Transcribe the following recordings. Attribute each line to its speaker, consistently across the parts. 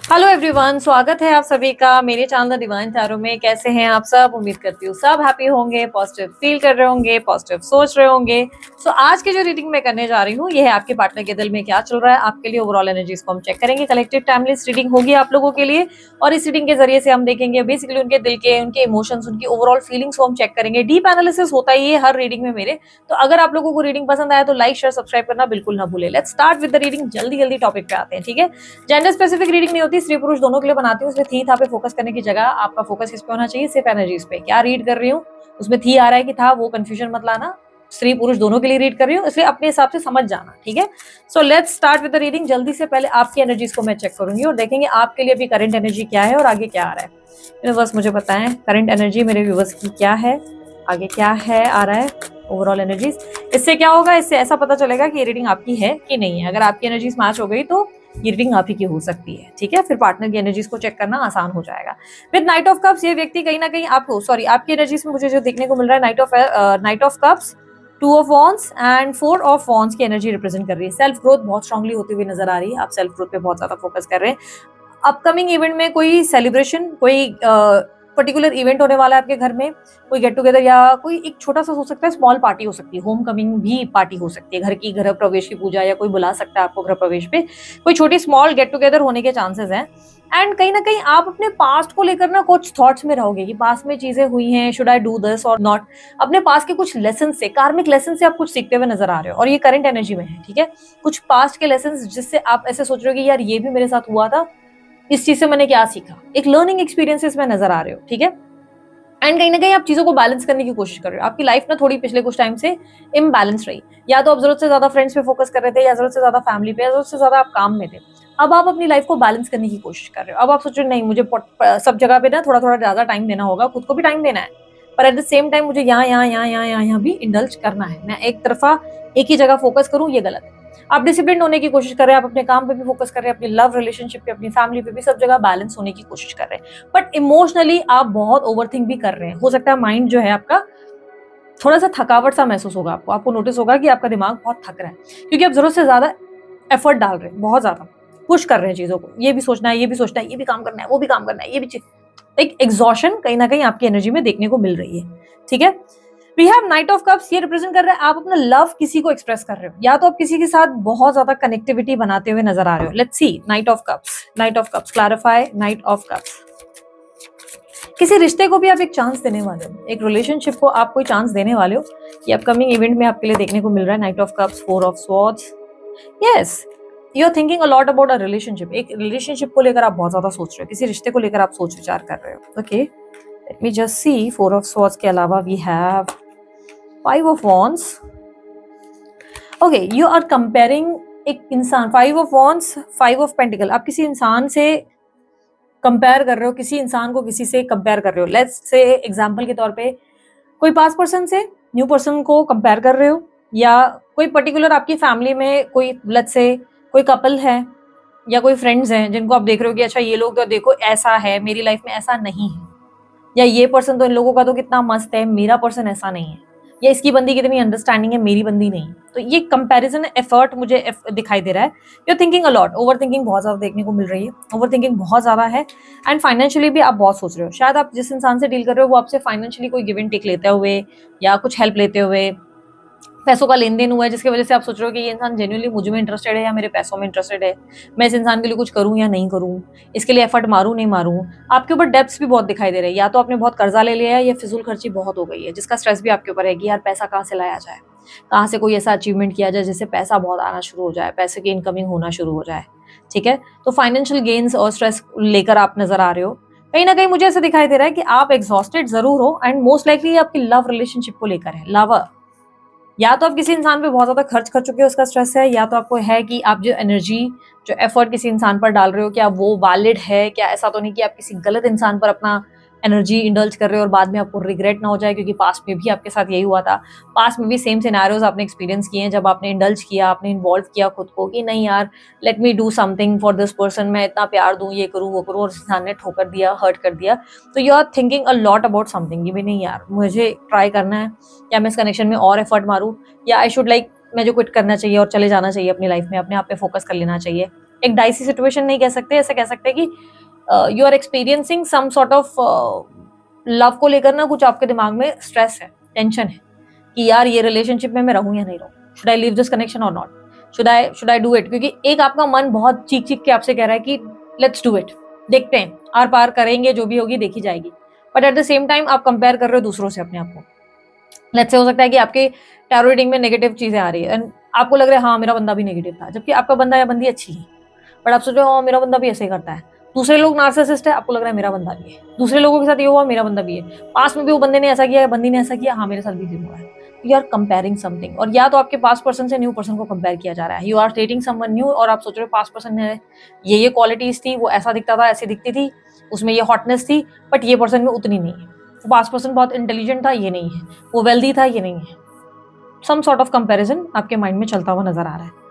Speaker 1: Hello everyone, स्वागत है आप सभी का मेरे चैनल द डिवाइन टैरो में। कैसे हैं आप सब? उम्मीद करती हूँ सब हैप्पी होंगे, पॉजिटिव फील कर रहे होंगे, पॉजिटिव सोच रहे होंगे। सो आज की जो रीडिंग मैं करने जा रही हूँ ये है आपके पार्टनर के दिल में क्या चल रहा है आपके लिए। ओवरऑल एनर्जीज को हम चेक करेंगे। कलेक्टिव टाइमलेस रीडिंग होगी आप लोगों के लिए और इस रीडिंग के जरिए से हम देखेंगे बेसिकली उनके दिल के, उनके इमोशंस, उनकी ओवरऑल फीलिंग्स को हम चेक करेंगे। डीप एनालिसिस होता ही है हर रीडिंग में मेरे। तो अगर आप लोगों को रीडिंग पसंद आया तो लाइक शेयर सब्सक्राइब करना बिल्कुल ना भूले। Let's start with the reading. जल्दी जल्दी टॉपिक पे आते हैं, ठीक है। जेंडर स्पेसिफिक रीडिंग नहीं होती, स्त्री पुरुष दोनों के लिए बनाती हूँ। उसमें थी था पे फोकस करने की जगह आपका फोकस किस पे होना चाहिए? सिर्फ एनर्जीज पे। क्या रीड कर रही हूँ उसमें थी आ रहा है कि था, वो कंफ्यूजन मत लाना। स्त्री पुरुष दोनों के लिए रीड कर रही हूँ, इसलिए अपने हिसाब से समझ जाना, ठीक है। So let's start with the reading. जल्दी से पहले आपकी एनर्जीज को मैं चेक करूंगी और देखेंगे आपके लिए अभी करंट एनर्जी क्या है और आगे क्या आ रहा है। यूनिवर्स मुझे बताएं करंट एनर्जी मेरे व्यूअर्स की क्या है, आगे क्या है आ रहा है ओवरऑल एनर्जीज। इससे क्या होगा? इससे ऐसा पता चलेगा कि ये रीडिंग आपकी है कि नहीं है। अगर आपकी एनर्जीज मैच हो गई तो ये रीडिंग आप ही की हो सकती है, ठीक है। फिर पार्टनर की एनर्जीज को चेक करना आसान हो जाएगा। विद नाइट ऑफ कप्स ये व्यक्ति कहीं ना कहीं आपको, सॉरी, आपकी एनर्जीज में मुझे जो देखने को मिल रहा है knight of cups, two of wands and four of wands की एनर्जी रिप्रेजेंट कर रही है। सेल्फ ग्रोथ बहुत स्ट्रांगली होती हुई नजर आ रही है। आप सेल्फ ग्रोथ पे बहुत ज्यादा फोकस कर रहे हैं। अपकमिंग इवेंट में कोई सेलिब्रेशन, कोई पर्टिकुलर इवेंट होने वाला है आपके घर में, कोई गेट टुगेदर या कोई एक छोटा सा हो सकता है, स्मॉल पार्टी हो सकती है, होम कमिंग भी पार्टी हो सकती है, घर की गृह प्रवेश की पूजा या कोई बुला सकता है आपको गृह प्रवेश पे। कोई छोटी स्मॉल गेट टुगेदर होने के चांसेस हैं। एंड कहीं ना कहीं आप अपने पास्ट को लेकर ना कुछ थॉट्स में रहोगे कि पास्ट में चीजें हुई हैं, शुड आई डू दिस और नॉट। अपने पास्ट के कुछ लेसन से, कार्मिक लेसन से आप कुछ सीखते हुए नजर आ रहे हो और ये करंट एनर्जी में है, ठीक है। कुछ पास्ट के लेसन जिससे आप ऐसे सोच रहे हो कि यार ये भी मेरे साथ हुआ था, इस चीज से मैंने क्या सीखा। एक लर्निंग एक्सपीरियंसेस में नजर आ रहे हो, ठीक है। एंड कहीं ना कहीं आप चीजों को बैलेंस करने की कोशिश कर रहे हो। आपकी लाइफ ना थोड़ी पिछले कुछ टाइम से इम्बैलेंस रही। या तो आप जरूरत से ज्यादा फ्रेंड्स पे फोकस कर रहे थे, या जरूरत से ज्यादा फैमिली पे, या जरूरत से ज्यादा आप काम में थे। अब आप अपनी लाइफ को बैलेंस करने की कोशिश कर रहे हो। अब आप सोच रहे हो नहीं, मुझे सब जगह पे ना थोड़ा थोड़ा ज्यादा टाइम देना होगा, खुद को भी टाइम देना है, पर एट द सेम टाइम मुझे यहाँ भी इंडल्ज करना है। मैं एक तरफा एक ही जगह फोकस करूँ, ये गलत है। आप डिसिप्लिन होने की कोशिश कर रहे हैं, आप अपने काम पे भी फोकस कर रहे हैं, अपनी लव रिलेशनशिप पे, अपनी फैमिली पे भी, सब जगह बैलेंस होने की कोशिश कर रहे हैं। बट इमोशनली आप बहुत ओवरथिंक भी कर रहे हैं। हो सकता है माइंड जो है आपका थोड़ा सा थकावट सा महसूस होगा आपको नोटिस होगा कि आपका दिमाग बहुत थक रहा है, क्योंकि आप जरूरत से ज्यादा एफर्ट डाल रहे हैं, बहुत ज्यादा पुश कर रहे हैं चीजों को। ये भी सोचना है, ये भी सोचना है, ये भी काम करना है, वो भी काम करना है, ये भी एक एग्जॉशन कहीं ना कहीं आपकी एनर्जी में देखने को मिल रही है, ठीक है। We have knight of cups, ये रिप्रेजेंट कर रहा है आप अपना लव किसी को एक्सप्रेस कर रहे हो, या तो आप किसी के साथ बहुत ज्यादा कनेक्टिविटी बनाते हुए नजर आ रहे हो। Let's see night of cups, night of cups clarify night of cups. किसी रिश्ते को भी आप एक चांस देने वाले हो, एक रिलेशनशिप को आप कोई चांस देने वाले हो, ये अपकमिंग इवेंट में आपके लिए देखने को मिल रहा है। Knight of cups, four of swords, yes you are thinking a lot about a relationship. एक रिलेशनशिप को लेकर आप बहुत ज्यादा सोच रहे हो, किसी रिश्ते को लेकर आप सोच विचार कर रहे हो। Okay, let me just see. Four of swords के अलावा we have five of wands. Okay, you are comparing एक इंसान, five of wands, five of pentacle. आप किसी इंसान से कंपेयर कर रहे हो, किसी इंसान को किसी से कंपेयर कर रहे हो। लेट्स से एग्जांपल के तौर पे कोई पास्ट पर्सन से न्यू पर्सन को कंपेयर कर रहे हो, या कोई पर्टिकुलर आपकी फैमिली में कोई, लेट्स से कोई कपल है या कोई फ्रेंड्स हैं जिनको आप देख रहे हो कि अच्छा ये लोग तो देखो ऐसा है, मेरी लाइफ में ऐसा नहीं है, या ये पर्सन तो, इन लोगों का तो कितना मस्त है, मेरा पर्सन ऐसा नहीं है, या इसकी बंदी कितनी अंडरस्टैंडिंग है, मेरी बंदी नहीं। तो ये कंपैरिजन एफर्ट मुझे दिखाई दे रहा है। You are thinking a lot, overthinking बहुत ज्यादा देखने को मिल रही है, ओवर थिंकिंग बहुत ज्यादा है। एंड फाइनेंशियली भी आप बहुत सोच रहे हो। शायद आप जिस इंसान से डील कर रहे हो वो आपसे फाइनेंशियली कोई गिव एंड टेक लेते हुए या कुछ हेल्प लेते हुए, पैसों का लेन देन हुआ है, जिसकी वजह से आप सोच रहे हो कि ये इंसान जेन्युइनली मुझ में इंटरेस्टेड है या मेरे पैसों में इंटरेस्टेड है, मैं इस इंसान के लिए कुछ करूं या नहीं करूं, इसके लिए एफर्ट मारूं नहीं मारूं। आपके ऊपर डेब्ट्स भी बहुत दिखाई दे रहे हैं, या तो आपने बहुत कर्जा ले लिया है या फिजूल खर्ची बहुत हो गई है, जिसका स्ट्रेस भी आपके ऊपर है कि यार पैसा कहाँ से लाया जाए, कहाँ से कोई ऐसा अचीवमेंट किया जाए जिससे पैसा बहुत आना शुरू हो जाए, पैसे की इनकमिंग होना शुरू हो जाए, ठीक है। तो फाइनेंशियल गेन्स और स्ट्रेस लेकर आप नजर आ रहे हो। कहीं ना कहीं मुझे ऐसा दिखाई दे रहा है कि आप एग्जॉस्टेड जरूर हो, एंड मोस्ट लाइकली आपकी लव रिलेशनशिप को लेकर है। लवर, या तो आप किसी इंसान पे बहुत ज्यादा खर्च कर चुके हो, उसका स्ट्रेस है, या तो आपको है कि आप जो एनर्जी, जो एफर्ट किसी इंसान पर डाल रहे हो, क्या वो वैलिड है, क्या ऐसा तो नहीं कि आप किसी गलत इंसान पर अपना एनर्जी इंडल्ज कर रहे हो और बाद में आपको रिग्रेट ना हो जाए, क्योंकि पास्ट में भी आपके साथ यही हुआ था। पास्ट में भी सेम सिनेरियोज आपने एक्सपीरियंस किए हैं, जब आपने इंडल्ज किया, आपने इन्वॉल्व किया खुद को कि नहीं यार, let me do something for this person, मैं इतना प्यार दूं, ये करूं वो करूं, और इंसान ने ठोकर दिया, हर्ट कर दिया। तो you are thinking a lot about something कि भी नहीं यार, मुझे ट्राई करना है, या मैं इस कनेक्शन में और एफर्ट मारूं, या आई शुड लाइक, मैं जो क्विट करना चाहिए और चले जाना चाहिए अपनी लाइफ में, अपने आप पे फोकस कर लेना चाहिए। एक डाइसी सिचुएशन नहीं कह सकते, ऐसा कह सकते हैं कि you are experiencing some sort of love को लेकर ना कुछ आपके दिमाग में स्ट्रेस है, टेंशन है कि यार ये रिलेशनशिप में मैं रहूं या नहीं रहूं, should I leave this connection और not, should I do it, क्योंकि एक आपका मन बहुत चीख चीख के आपसे कह रहा है कि लेट्स डू इट, देखते हैं, आर पार करेंगे, जो भी होगी देखी जाएगी। But at the same time आप कंपेयर कर रहे हो दूसरों से अपने आप को। लेट्स से हो सकता है कि आपके टैरो रीडिंग में नेगेटिव चीजें आ रही है एंड आपको लग रहा है हाँ मेरा बंदा भी नेगेटिव था, जबकि आपका बंदा या बंदी अच्छी है, बट आप सोच रहे हो हाँ मेरा बंदा भी ऐसे ही करता है। दूसरे लोग नार्सिसिस्ट है, आपको लग रहा है मेरा बंदा भी है, दूसरे लोगों के साथ ये हुआ मेरा बंदा भी है, पास में भी वो बंदे ने ऐसा किया है, बंदी ने ऐसा किया, हाँ मेरे साथ भी हुआ है। यू आर कंपेयरिंग समथिंग, और या तो आपके पास्ट पर्सन से न्यू पर्सन को कंपेयर किया जा रहा है। You are dating someone new और आप सोच रहे हो पास्ट पर्सन ने ये क्वालिटीज थी, वो ऐसा दिखता था, ऐसी दिखती थी, उसमें ये हॉटनेस थी, बट ये पर्सन में उतनी नहीं है। वो पास्ट पर्सन बहुत इंटेलिजेंट था, ये नहीं है। वो वेल्दी था, ये नहीं है। सम सॉर्ट ऑफ कंपैरिजन आपके माइंड में चलता हुआ नजर आ रहा है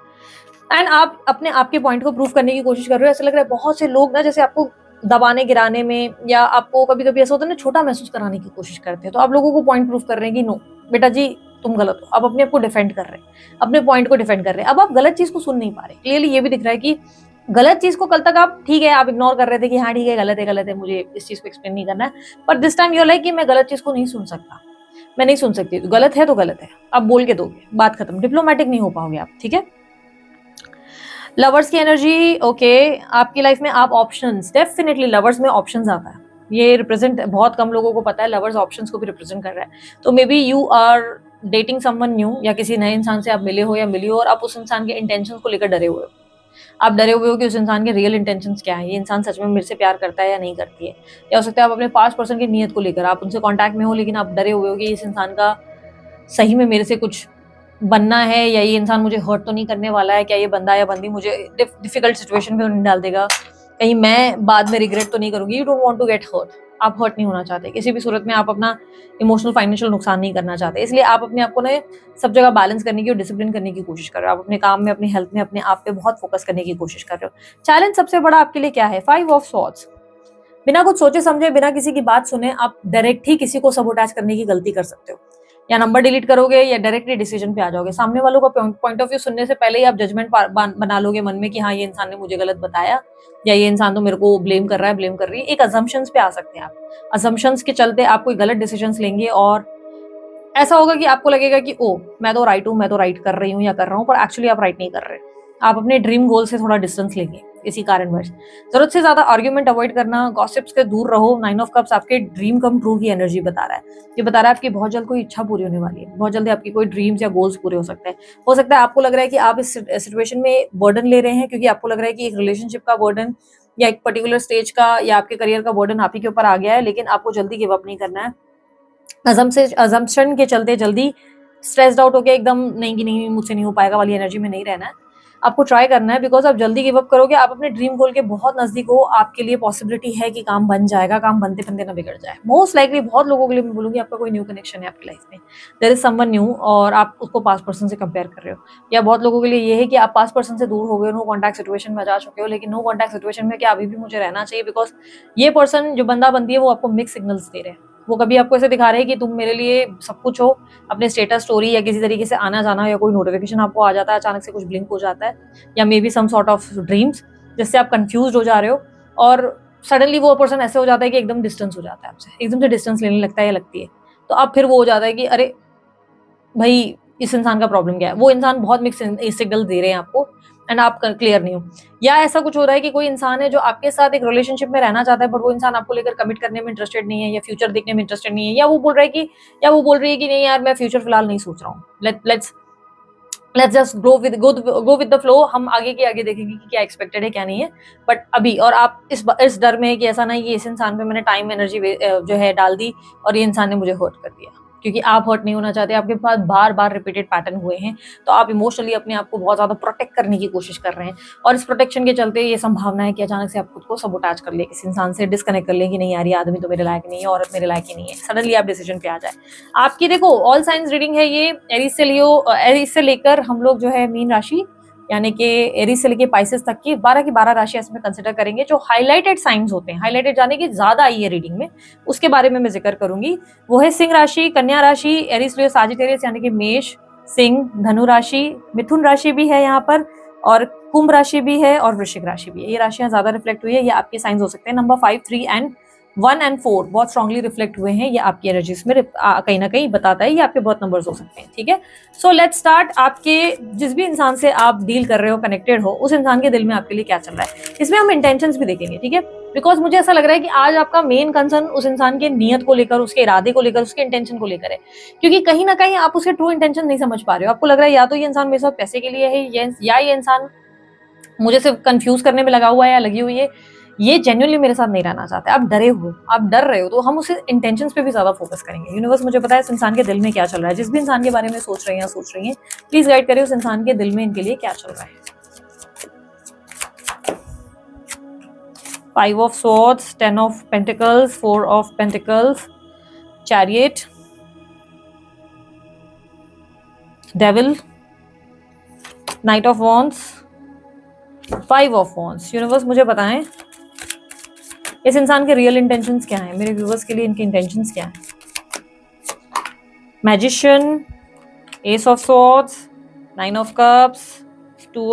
Speaker 1: एंड आप अपने आपके पॉइंट को प्रूव करने की कोशिश कर रहे हो। ऐसा लग रहा है बहुत से लोग ना जैसे आपको दबाने गिराने में या आपको कभी कभी ऐसा होता है ना छोटा महसूस कराने की कोशिश करते हैं, तो आप लोगों को पॉइंट प्रूव कर रहे हैं कि नो बेटा जी तुम गलत हो। अब अपने आप को डिफेंड कर रहे हैं, अपने पॉइंट को डिफेंड कर रहे हैं। अब आप गलत चीज को सुन नहीं पा रहे। क्लियरली ये भी दिख रहा है कि गलत चीज को कल तक आप ठीक है आप इग्नोर कर रहे थे कि हाँ ठीक है गलत है मुझे इस चीज को एक्सप्लेन नहीं करना है, but this time you're like कि मैं गलत चीज को नहीं सुन सकता, मैं नहीं सुन सकती, तो गलत है तो गलत है, आप बोल के दोगे, बात खत्म, डिप्लोमेटिक नहीं हो पाओगे आप, ठीक है। लवर्स की एनर्जी, ओके, आपकी लाइफ में आप ऑप्शंस, डेफिनेटली लवर्स में ऑप्शंस आता है, ये रिप्रेजेंट बहुत कम लोगों को पता है, लवर्स ऑप्शंस को भी रिप्रेजेंट कर रहा है। तो maybe you are dating someone new, या किसी नए इंसान से आप मिले हो या मिली हो और आप उस इंसान के इंटेंशंस को लेकर डरे हुए हो। आप डरे हुए हो कि उस इंसान के रियल इंटेंशंस क्या है, ये इंसान सच में मेरे से प्यार करता है या नहीं करती है। या हो सकता है आप अपने पास्ट पर्सन की नीयत को लेकर आप उनसे कांटेक्ट में हो, लेकिन आप डरे हुए हो कि इस इंसान का सही में मेरे से कुछ बनना है, या ये इंसान मुझे हर्ट तो नहीं करने वाला है, क्या ये बंदा या बंदी मुझे डिफिकल्ट सिचुएशन में नहीं डाल देगा, कहीं मैं बाद में रिग्रेट तो नहीं करूंगी। You don't want to get hurt, आप हर्ट नहीं होना चाहते किसी भी सूरत में, आप अपना इमोशनल फाइनेंशियल नुकसान नहीं करना चाहते, इसलिए आप अपने आप को ना सब जगह बैलेंस करने की और डिसिप्लिन करने की कोशिश कर रहे हो। आप अपने काम में, अपनी हेल्थ में, अपने आप पे बहुत फोकस करने की कोशिश कर रहे हो। चैलेंज सबसे बड़ा आपके लिए क्या है? 5 ऑफ स्वॉर्ड्स। बिना कुछ सोचे समझे, बिना किसी की बात सुने आप डायरेक्ट ही किसी को सबोटाज करने की गलती कर सकते हो। या नंबर डिलीट करोगे या डायरेक्टली डिसीजन पे आ जाओगे। सामने वालों का पॉइंट ऑफ व्यू सुनने से पहले ही आप जजमेंट बना लोगे मन में कि हाँ ये इंसान ने मुझे गलत बताया, या ये इंसान तो मेरे को ब्लेम कर रहा है, ब्लेम कर रही है। एक अजम्पशंस पे आ सकते हैं आप। अजम्पशंस के चलते आप कोई गलत डिसीजंस लेंगे और ऐसा होगा कि आपको लगेगा कि ओ मैं तो राइट हूँ, मैं तो राइट कर रही हूँ या कर रहा हूँ, पर एक्चुअली आप राइट नहीं कर रहे। आप अपने ड्रीम गोल से थोड़ा डिस्टेंस लेंगे इसी कारणवश। जरूरत से ज्यादा आर्ग्यूमेंट अवॉइड करना, गॉसिप्स से दूर रहो। 9 ऑफ कप्स आपके ड्रीम कम ट्रू की एनर्जी बता रहा है। ये बता रहा है आपकी बहुत जल्द कोई इच्छा पूरी होने वाली है, बहुत जल्दी आपकी कोई ड्रीम्स या गोल्स पूरे हो सकते हैं। हो सकता है आपको लग रहा है कि आप इस सिचुएशन में बर्डन ले रहे हैं क्योंकि आपको लग रहा है कि एक रिलेशनशिप का बर्डन या एक पर्टिकुलर स्टेज का या आपके करियर का बर्डन आप ही के ऊपर आ गया है, लेकिन आपको जल्दी गिव अप नहीं करना है। अजम्पशन के चलते जल्दी स्ट्रेस्ड आउट होकर एकदम नहीं कि नहीं मुझसे नहीं हो पाएगा वाली एनर्जी में नहीं रहना है। आपको ट्राई करना है, बिकॉज आप जल्दी गिव अप करोगे, आप अपने ड्रीम गोल के बहुत नजदीक हो, आपके लिए पॉसिबिलिटी है कि काम बन जाएगा, काम बनते बनते ना बिगड़ जाए। मोस्ट लाइकली बहुत लोगों के लिए मैं बोलूंगी आपका कोई न्यू कनेक्शन है आपकी लाइफ में, देयर इज समवन न्यू और आप उसको पास्ट पर्सन से कंपेयर कर रहे हो। या बहुत लोगों के लिए ये है कि आप पास्ट पर्सन से दूर हो गए, नो कॉन्टैक्ट सिचुएशन में जा चुके हो, लेकिन नो कॉन्टैक्ट सिचुएशन में क्या अभी भी मुझे रहना चाहिए, बिकॉज ये पर्सन जो बंदा बनती है वो आपको मिक्स सिग्नल्स दे रहे हैं। वो कभी आपको ऐसे दिखा रहे हैं कि तुम मेरे लिए सब कुछ हो, अपने स्टेटस स्टोरी या किसी तरीके से आना जाना या कोई नोटिफिकेशन आपको आ जाता है, अचानक से कुछ ब्लिंक हो जाता है, या maybe some sort of dreams जिससे आप कंफ्यूज हो जा रहे हो और सडनली वो पर्सन ऐसे हो जाता है कि एकदम डिस्टेंस हो जाता है आपसे, एकदम से डिस्टेंस लेने लगता है या लगती है। तो अब फिर वो हो जाता है कि अरे भाई इस इंसान का प्रॉब्लम क्या है, वो इंसान बहुत मिक्स सिग्नल दे रहे हैं आपको एंड आप क्लियर नहीं हो। या ऐसा कुछ हो रहा है कि कोई इंसान है जो आपके साथ एक रिलेशनशिप में रहना चाहता है, बट वो इंसान आपको लेकर कमिट करने में इंटरेस्टेड नहीं है या फ्यूचर देखने में इंटरेस्टेड नहीं है, या वो बोल रहा है कि या वो बोल रही है कि नहीं यार मैं फ्यूचर फिलहाल नहीं सोच रहा हूँ, let's just go with the flow, हम आगे के आगे देखेंगे कि क्या एक्सपेक्टेड है क्या नहीं है। बट अभी और आप इस डर में है कि ऐसा नहीं कि इस इंसान पे मैंने टाइम एनर्जी जो है डाल दी और ये इंसान ने मुझे हर्ट कर दिया, क्योंकि आप हर्ट नहीं होना चाहते, आपके पास बार बार रिपीटेड पैटर्न हुए हैं, तो आप इमोशनली अपने आप को बहुत ज्यादा प्रोटेक्ट करने की कोशिश कर रहे हैं। और इस प्रोटेक्शन के चलते ये संभावना है कि अचानक से आप खुद को सबोटाज कर ले, किसी इंसान से डिस्कनेक्ट कर ले कि नहीं यार ये आदमी तो मेरे लायक नहीं है, औरत मेरे लायक ही नहीं है, सडनली आप डिसीजन पे आ जाए। आपकी देखो ऑल साइंस रीडिंग है ये, एरीज से लेकर हम लोग जो है मीन राशि यानी कि एरीज से लेके पाइसेस तक की 12 की 12 राशि इसमें कंसिडर करेंगे। जो हाईलाइटेड साइंस होते हैं, हाईलाइटेड जाने की ज्यादा आई है रीडिंग में, उसके बारे में मैं जिक्र करूंगी। वो है सिंह राशि, कन्या राशि, एरीज लियो साजिटेरियस यानी कि मेष, सिंह, धनु राशि, मिथुन राशि भी है यहाँ पर, और कुंभ राशि भी है और वृश्चिक राशि भी है, ये राशियां ज्यादा रिफ्लेक्ट हुई है, ये आपके साइंस हो सकते हैं। नंबर 5, 3 एंड 1 एंड 4 बहुत स्ट्रांगली रिफ्लेक्ट हुए हैं, ये आपकी एनर्जीज में कहीं ना कहीं बताता है, ये आपके बहुत नंबर्स हो सकते हैं, ठीक है। So let's start. आपके जिस भी इंसान से आप डील कर रहे हो, कनेक्टेड हो, उस इंसान के दिल में आपके लिए क्या चल रहा है, इसमें हम इंटेंशंस भी देखेंगे, ठीक है। बिकॉज मुझे ऐसा लग रहा है कि आज आपका मेन कंसर्न उस इंसान के नियत को लेकर, उसके इरादे को लेकर, उसके इंटेंशन को लेकर है, क्योंकि कहीं ना कहीं आप उसके ट्रू इंटेंशन नहीं समझ पा रहे हो। आपको लग रहा है या तो ये इंसान मेरे साथ पैसे के लिए है, या ये इंसान मुझे सिर्फ कंफ्यूज करने में लगा हुआ है या लगी हुई है, ये जेन्युइनली मेरे साथ नहीं रहना चाहते। आप डरे हो, आप डर रहे हो, तो हम उसे इंटेंशंस पे भी ज्यादा फोकस करेंगे। यूनिवर्स मुझे पता है इस इंसान के दिल में क्या चल रहा है, जिस भी इंसान के बारे में सोच रही हैं प्लीज गाइड करिए उस इंसान के दिल में इनके लिए क्या चल रहा है। 5 of swords, 10 of pentacles, 4 of pentacles, chariot, devil, knight of wands, 5 of wands। Universe मुझे बताएं इस इंसान के रियल इंटेंशंस क्या हैं, मेरे व्यूवर्स के लिए इनके इंटेंशंस क्या हैं। Magician, ace of swords, 9 of cups, 2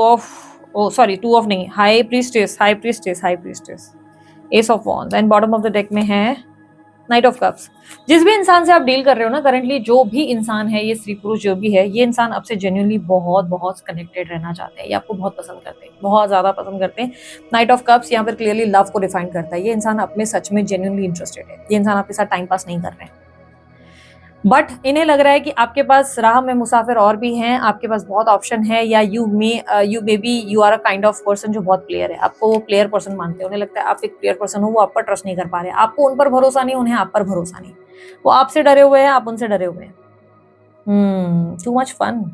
Speaker 1: of नहीं, high priestess, ace of wands and bottom of the deck में है नाइट ऑफ कप्स। जिस भी इंसान से आप डील कर रहे हो ना करंटली, जो भी इंसान है, ये स्त्री पुरुष जो भी है, ये इंसान आपसे जेन्युइनली बहुत बहुत कनेक्टेड रहना चाहते हैं, ये आपको बहुत पसंद करते हैं, बहुत ज्यादा पसंद करते हैं। नाइट ऑफ कप्स यहाँ पर क्लियरली लव को डिफाइन करता है, ये इंसान अपने सच में जेन्युइनली इंटरेस्टेड है, ये इंसान आपके साथ टाइम पास नहीं कर रहे हैं, बट इन्हें लग रहा है कि आपके पास राह में मुसाफिर और भी हैं, आपके पास बहुत ऑप्शन है, या you maybe you are a kind of person जो बहुत प्लेयर है, आपको वो प्लेयर पर्सन मानते हैं, उन्हें लगता है आप एक प्लेयर पर्सन हो, वो आप पर ट्रस्ट नहीं कर पा रहे, आपको उन पर भरोसा नहीं, उन्हें आप पर भरोसा नहीं, वो आपसे डरे हुए हैं, आप उनसे डरे हुए हैं। Too much fun.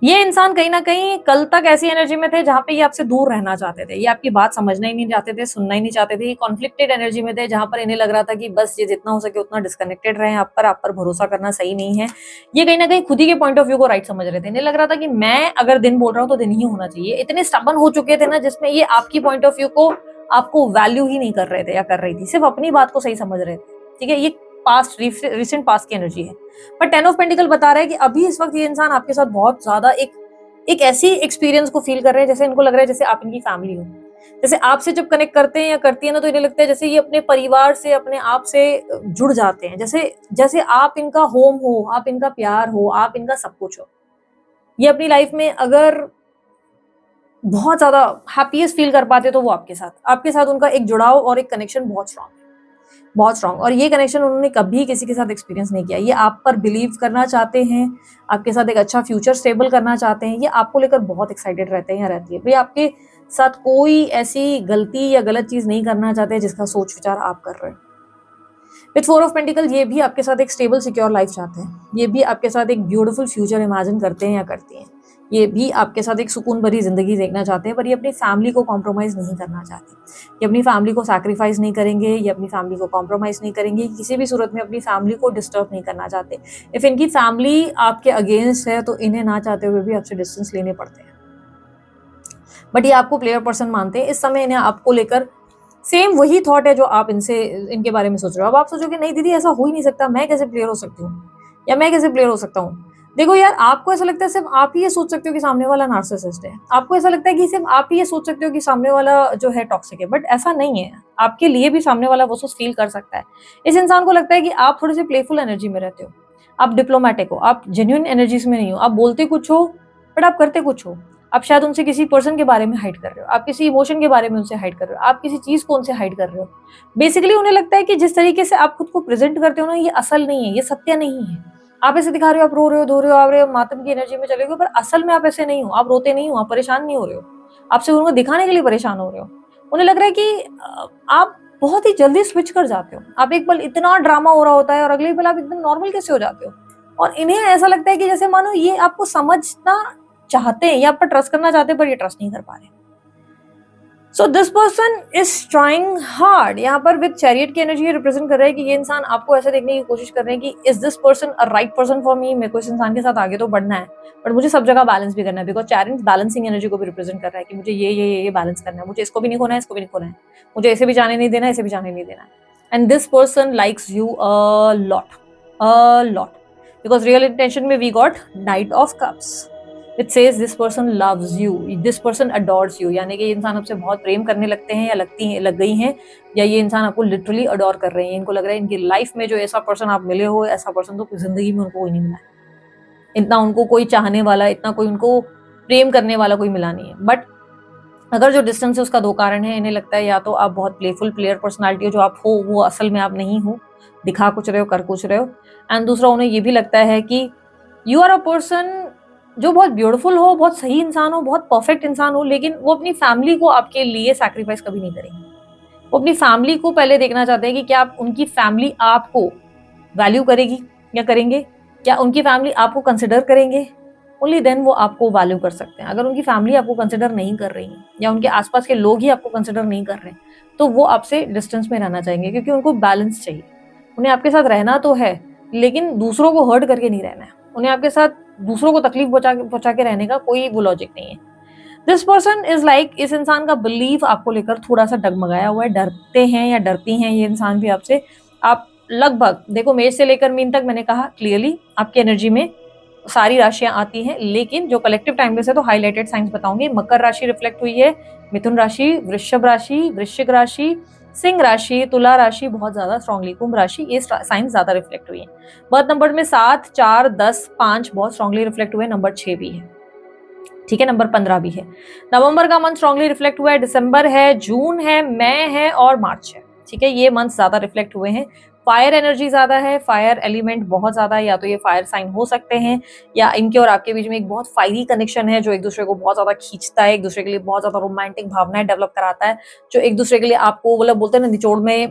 Speaker 1: ये इंसान कहीं ना कहीं कल तक ऐसी एनर्जी में थे जहां पे ये आपसे दूर रहना चाहते थे, ये आपकी बात समझना ही नहीं चाहते थे, सुनना ही नहीं चाहते थे, ये कॉन्फ्लिक्टेड एनर्जी में थे जहां पर इन्हें लग रहा था कि बस ये जितना हो सके उतना डिस्कनेक्टेड रहे, आप पर भरोसा करना सही नहीं है। ये कहीं ना कहीं खुद ही के पॉइंट ऑफ व्यू को राइट समझ रहे थे, इन्हें लग रहा था कि मैं अगर दिन बोल रहा हूँ तो दिन ही होना चाहिए। इतने स्टबन हो चुके थे ना, जिसमें ये आपकी पॉइंट ऑफ व्यू को, आपको वैल्यू ही नहीं कर रहे थे या कर रही थी, सिर्फ अपनी बात को सही समझ रहे थे, ठीक है। ये पास्ट, रिसेंट पास्ट की एनर्जी है। पर 10 ऑफ पेंटिकल बता रहा है कि अभी इस वक्त ये इंसान आपके साथ बहुत ज्यादा एक ऐसी एक्सपीरियंस को फील कर रहे हैं, जैसे इनको लग रहा है जैसे आप इनकी फैमिली हो, जैसे आपसे जब कनेक्ट करते हैं या करती है ना, तो इन्हें लगता है जैसे ये अपने परिवार से, अपने आप से जुड़ जाते हैं, जैसे आप इनका होम हो, आप इनका प्यार हो, आप इनका सब कुछ हो। ये अपनी लाइफ में अगर बहुत ज्यादा हैप्पीएस्ट फील कर पाते तो वो आपके साथ उनका एक जुड़ाव और एक कनेक्शन बहुत स्ट्रांग, बहुत स्ट्रांग। और ये कनेक्शन उन्होंने कभी किसी के साथ एक्सपीरियंस नहीं किया। ये आप पर बिलीव करना चाहते हैं, आपके साथ एक अच्छा फ्यूचर स्टेबल करना चाहते हैं, ये आपको लेकर बहुत एक्साइटेड रहते हैं या रहती है। भाई आपके साथ कोई ऐसी गलती या गलत चीज नहीं करना चाहते जिसका सोच विचार आप कर रहे हैं। विथ 4 ऑफ पेंटिकल ये भी आपके साथ एक स्टेबल सिक्योर लाइफ चाहते हैं, ये भी आपके साथ एक ब्यूटीफुल फ्यूचर इमेजिन करते हैं या करती हैं, ये भी आपके साथ एक सुकून भरी जिंदगी देखना चाहते हैं, पर ये अपनी फैमिली को कॉम्प्रोमाइज नहीं करना चाहते। ये अपनी फैमिली को सैक्रिफाइस नहीं करेंगे, ये अपनी फैमिली को कॉम्प्रोमाइज नहीं करेंगे, किसी भी सूरत में अपनी फैमिली को डिस्टर्ब नहीं करना चाहते। इफ इनकी फैमिली आपके अगेंस्ट है तो इन्हें ना चाहते हुए भी आपसे डिस्टेंस लेने पड़ते हैं, बट ये आपको प्लेयर पर्सन मानते हैं। इस समय इन्हें आपको लेकर सेम वही थॉट है जो आप इनके बारे में सोच रहे हो। अब आप सोचोगे नहीं दीदी ऐसा हो ही नहीं सकता, मैं कैसे प्लेयर हो सकती हूँ, या मैं कैसे प्लेयर हो सकता हूँ। देखो यार, आपको ऐसा लगता है सिर्फ आप ही ये सोच सकते हो कि सामने वाला नार्सिसिस्ट है, आपको ऐसा लगता है कि सिर्फ आप ही ये सोच सकते हो कि सामने वाला जो है टॉक्सिक है, बट ऐसा नहीं है। आपके लिए भी सामने वाला वो सोच फील कर सकता है। इस इंसान को लगता है कि आप थोड़े से प्लेफुल एनर्जी में रहते हो, आप डिप्लोमेटिक हो, आप जेन्युइन एनर्जीज में नहीं हो, आप बोलते कुछ हो बट आप करते कुछ हो। आप शायद उनसे किसी पर्सन के बारे में हाइड कर रहे हो, आप किसी इमोशन के बारे में उनसे हाइड कर रहे हो, आप किसी चीज को उनसे हाइड कर रहे हो। बेसिकली उन्हें लगता है कि जिस तरीके से आप खुद को प्रेजेंट करते हो ना, ये असल नहीं है, ये सत्य नहीं है। आप ऐसे दिखा रहे हो, आप रो रहे हो, धो रहे हो, आप रहे हो, मातम की एनर्जी में चले गए, पर असल में आप ऐसे नहीं हो, आप रोते नहीं हो, आप परेशान नहीं हो रहे हो, आप सिर्फ उनको दिखाने के लिए परेशान हो रहे हो। उन्हें लग रहा है कि आप बहुत ही जल्दी स्विच कर जाते हो, आप एक पल इतना ड्रामा हो रहा होता है और अगले पल आप एकदम नॉर्मल कैसे हो जाते हो। और इन्हें ऐसा लगता है कि जैसे मानो ये आपको समझना चाहते हैं या आप पर ट्रस्ट करना चाहते हैं, पर ये ट्रस्ट नहीं कर पा रहे। So this person is trying hard. यहाँ पर विद चैरियट की एनर्जी रिप्रेजेंट कर रहा है कि ये इंसान आपको ऐसे देखने की कोशिश कर रहे हैं कि is this person a right person for me, मेरे को इस इंसान के साथ आगे तो बढ़ना है, बट मुझे सब जगह बैलेंस भी करना है। बिकॉज चैरियट बैलेंसिंग एनर्जी को भी रिप्रेजेंट कर रहा है कि मुझे ये बैलेंस करना है, मुझे इसको भी नहीं खोना है, इसको भी नहीं खोना है, मुझे ऐसे भी जाने नहीं देना, ऐसे भी जाने नहीं देना है। And this person likes you a lot, because real intention में we got knight of cups. It says this person loves you, this person adores you, यानी कि ये इंसान आपसे बहुत प्रेम करने लगते हैं या लग गई हैं, या ये इंसान आपको लिटरली अडोर कर रहे हैं। इनको लग रहा है इनकी लाइफ में जो ऐसा पर्सन आप मिले हो, ऐसा पर्सन तो जिंदगी में उनको कोई नहीं मिला है, इतना उनको कोई चाहने वाला, इतना कोई उनको प्रेम करने वाला कोई मिला नहीं है। बट अगर जो डिस्टेंस है उसका दो कारण है, इन्हें लगता है या तो आप बहुत प्लेफुल प्लेयर पर्सनालिटी हो, जो आप हो वो असल में आप नहीं हो, दिखा कुछ रहे हो कर कुछ रहे हो, एंड दूसरा उन्हें ये भी लगता है कि यू आर अ पर्सन जो बहुत ब्यूटीफुल हो, बहुत सही इंसान हो, बहुत परफेक्ट इंसान हो, लेकिन वो अपनी फैमिली को आपके लिए सैक्रिफाइस कभी नहीं करेंगे। वो अपनी फैमिली को पहले देखना चाहते हैं कि क्या आप उनकी फैमिली आपको वैल्यू करेगी या करेंगे, क्या उनकी फैमिली आपको कंसिडर करेंगे, ओनली देन वो आपको वैल्यू कर सकते हैं। अगर उनकी फैमिली आपको कंसिडर नहीं कर रही है या उनके आसपास के लोग ही आपको कंसिडर नहीं कर रहे हैं, तो वो आपसे डिस्टेंस में रहना चाहेंगे, क्योंकि उनको बैलेंस चाहिए। उन्हें आपके साथ रहना तो है, लेकिन दूसरों को हर्ट करके नहीं रहना है। उन्हें आपके साथ दूसरों को तकलीफ पहुंचा के रहने का कोई वो लॉजिक नहीं है। दिस पर्सन इज लाइक, इस इंसान का बिलीफ आपको लेकर थोड़ा सा डगमगाया हुआ है, डरते हैं या डरती हैं ये इंसान भी आपसे। आप लगभग देखो, मेष से लेकर मीन तक मैंने कहा क्लियरली आपकी एनर्जी में सारी राशियां आती हैं, लेकिन जो कलेक्टिव टाइमलेस है तो हाईलाइटेड साइंस बताऊंगी। मकर राशि रिफ्लेक्ट हुई है, मिथुन राशि, वृषभ राशि, वृश्चिक राशि, सिंह राशि, तुला राशि बहुत ज्यादा स्ट्रांगली, कुंभ राशि, ये साइंस ज्यादा रिफ्लेक्ट हुई है। बर्थ नंबर में 7, 4, 10, 5 बहुत स्ट्रांगली रिफ्लेक्ट हुए, नंबर 6 भी है, ठीक है, नंबर 15 भी है। नवंबर का मंथ स्ट्रांगली रिफ्लेक्ट हुआ है, दिसंबर है, जून है, मई है और मार्च है, ठीक है, ये मंथ ज्यादा रिफ्लेक्ट हुए हैं। फायर एनर्जी ज्यादा है, फायर एलिमेंट बहुत ज्यादा है, या तो ये फायर साइन हो सकते हैं, या इनके और आपके बीच में एक बहुत फायरी कनेक्शन है जो एक दूसरे को बहुत ज्यादा खींचता है, एक दूसरे के लिए बहुत ज्यादा रोमांटिक भावनाएं डेवलप कराता है, जो एक दूसरे के लिए आपको मतलब बोलते हैं ना,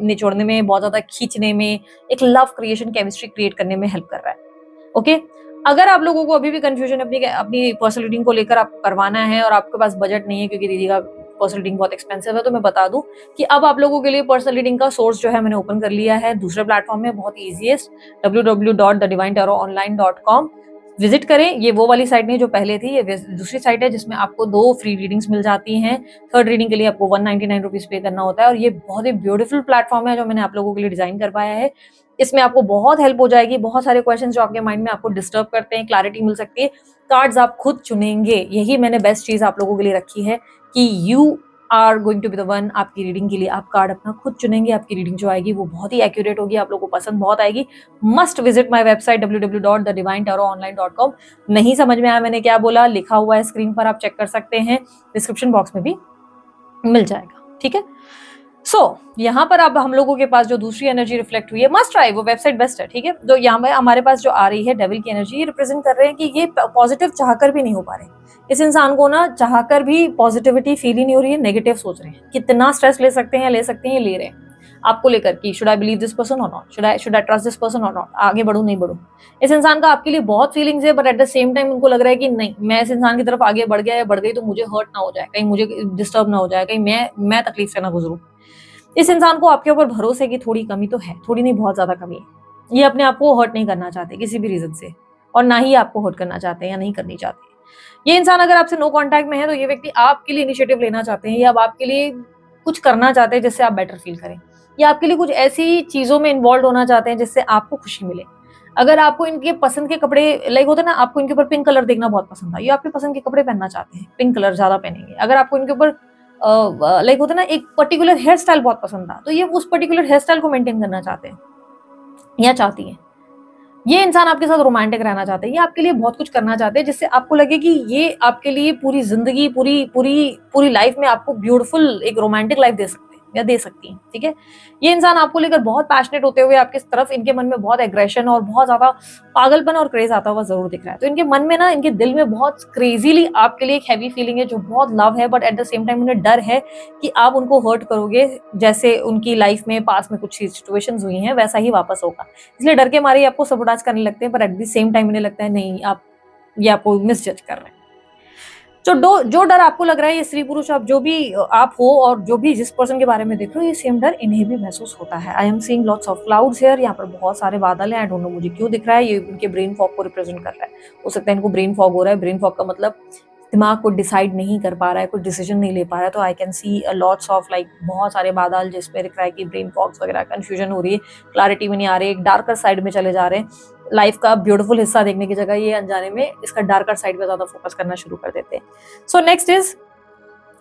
Speaker 1: निचोड़ने में, बहुत ज्यादा खींचने में, एक लव क्रिएशन, केमिस्ट्री क्रिएट करने में हेल्प कर रहा है। ओके, अगर आप लोगों को अभी भी कंफ्यूजन अपनी पर्सनल रीडिंग को लेकर आपको करवाना है और आपके पास बजट नहीं है, क्योंकि दीदी का पर्सनल रीडिंग बहुत एक्सपेंसिव है, तो मैं बता दूं कि अब आप लोगों के लिए पर्सनल रीडिंग का सोर्स जो है मैंने ओपन कर लिया है दूसरे प्लेटफॉर्म में, बहुत ईजीएस्ट, www.thedivinetarot.online.com विजिट करें। ये वो वाली साइट नहीं जो पहले थी, ये दूसरी साइट है जिसमें आपको 2 फ्री रीडिंग्स मिल जाती हैं। थर्ड रीडिंग के लिए आपको 199 रुपीज पे करना होता है, और ये बहुत ही ब्यूटीफुल प्लेटफॉर्म है जो मैंने आप लोगों के लिए डिजाइन करवाया है। इसमें आपको बहुत हेल्प हो जाएगी, बहुत सारे क्वेश्चंस जो आपके माइंड में आपको डिस्टर्ब करते हैं, क्लैरिटी मिल सकती है। कार्ड्स आप खुद चुनेंगे, यही मैंने बेस्ट चीज आप लोगों के लिए रखी है कि you are going to be the one. आपकी रीडिंग के लिए आप कार्ड अपना खुद चुनेंगे, आपकी रीडिंग जो आएगी वो बहुत ही एक्यूरेट होगी, आप लोगों को पसंद बहुत आएगी। Must visit my website www.thedivinetarot.online.com। नहीं समझ में आया मैंने क्या बोला, लिखा हुआ है स्क्रीन पर, आप चेक कर सकते हैं, डिस्क्रिप्शन बॉक्स में भी मिल जाएगा, ठीक है। यहाँ पर अब हम लोगों के पास जो दूसरी एनर्जी रिफ्लेक्ट हुई है, मस्ट ट्राई, वो वेबसाइट बेस्ट है, ठीक है। जो यहाँ पे हमारे पास जो आ रही है डेविल की एनर्जी, ये रिप्रेजेंट कर रहे हैं कि ये पॉजिटिव चाहकर भी नहीं हो पा रहे। इस इंसान को ना चाहकर भी पॉजिटिविटी फील ही नहीं हो रही है, नेगेटिव सोच रहे हैं। कितना स्ट्रेस ले सकते हैं, ले सकते हैं, ये ले रहे हैं आपको लेकर कि should I believe this person और not, should I trust this person और नॉट, आगे बढ़ूं नहीं बढ़ूं। इस इंसान का आपके लिए बहुत फीलिंग्स है, but at the same time उनको लग रहा है कि नहीं, मैं इस इंसान की तरफ आगे बढ़ गया या बढ़ गई तो मुझे हर्ट ना हो जाए, कहीं मुझे डिस्टर्ब ना हो जाए, कहीं मैं तकलीफ से ना गुजरूं। इस इंसान को आपके ऊपर भरोसे की थोड़ी कमी तो है, थोड़ी नहीं बहुत ज्यादा कमी है। ये अपने आप को हर्ट नहीं करना चाहते किसी भी रीजन से, और ना ही आपको हर्ट करना चाहते हैं या नहीं करनी चाहते। ये इंसान अगर आपसे नो कांटेक्ट में है तो ये व्यक्ति आपके लिए इनिशिएटिव लेना चाहते हैं, या अब आपके लिए कुछ करना चाहते हैं जिससे आप बेटर फील करें, या आपके लिए कुछ ऐसी चीजों में इन्वॉल्व होना चाहते हैं जिससे आपको खुशी मिले। अगर आपको इनके पसंद के कपड़े लाइक होते हैं ना, आपको इनके ऊपर पिंक कलर देखना बहुत पसंद है, ये आपके पसंद के कपड़े पहनना चाहते हैं, पिंक कलर ज्यादा पहनेंगे। अगर आपको इनके ऊपर लाइक होता है ना, एक पर्टिकुलर हेयर स्टाइल बहुत पसंद था, तो ये उस पर्टिकुलर हेयर स्टाइल को मेंटेन करना चाहते हैं या चाहती हैं। ये इंसान आपके साथ रोमांटिक रहना चाहते हैं, ये आपके लिए बहुत कुछ करना चाहते हैं जिससे आपको लगे कि ये आपके लिए पूरी जिंदगी, पूरी लाइफ में आपको ब्यूटीफुल एक रोमांटिक लाइफ दे सकते हैं या दे सकती हैं, ठीक है। ये इंसान आपको लेकर बहुत पैशनेट होते हुए आपके तरफ, इनके मन में बहुत एग्रेशन और बहुत ज्यादा पागलपन और क्रेज आता हुआ जरूर दिख रहा है। तो इनके मन में ना, इनके दिल में बहुत क्रेजीली आपके लिए एक हैवी फीलिंग है, जो बहुत लव है, but at the same time उन्हें डर है कि आप उनको हर्ट करोगे, जैसे उनकी लाइफ में पास में कुछ सिचुएशंस हुई हैं वैसा ही वापस होगा। इसलिए डर के मारे आपको सबोटाज करने लगते हैं, पर एट द सेम टाइम इन्हें लगता है नहीं, आप ये आपको मिसजज कर रहे हैं। जो डर आपको लग रहा है, ये स्त्री पुरुष आप जो भी आप हो और जो भी जिस पर्सन के बारे में देख रहे हो, ये सेम डर इन्हें भी महसूस होता है। I am seeing lots of clouds here, यहाँ पर बहुत सारे बादल हैं। आई डोंट नो मुझे क्यों दिख रहा है, ये इनके ब्रेन फॉग को रिप्रेजेंट कर रहा है। हो सकता है इनको ब्रेन फॉग हो रहा है। ब्रेन फॉग का मतलब दिमाग को डिसाइड नहीं कर पा रहा है, कुछ डिसीजन नहीं ले पा रहा है, तो I can see lots of like बहुत सारे बादल जिसमें दिख रहा है कि ब्रेन फॉग्स वगैरह, कंफ्यूजन हो रही है, क्लैरिटी में नहीं आ रही, एक डार्कर साइड में चले जा रहे हैं। लाइफ का ब्यूटीफुल हिस्सा देखने की जगह ये अनजाने में इसका डार्कर साइड पे ज्यादा फोकस करना शुरू कर देते हैं। सो नेक्स्ट इज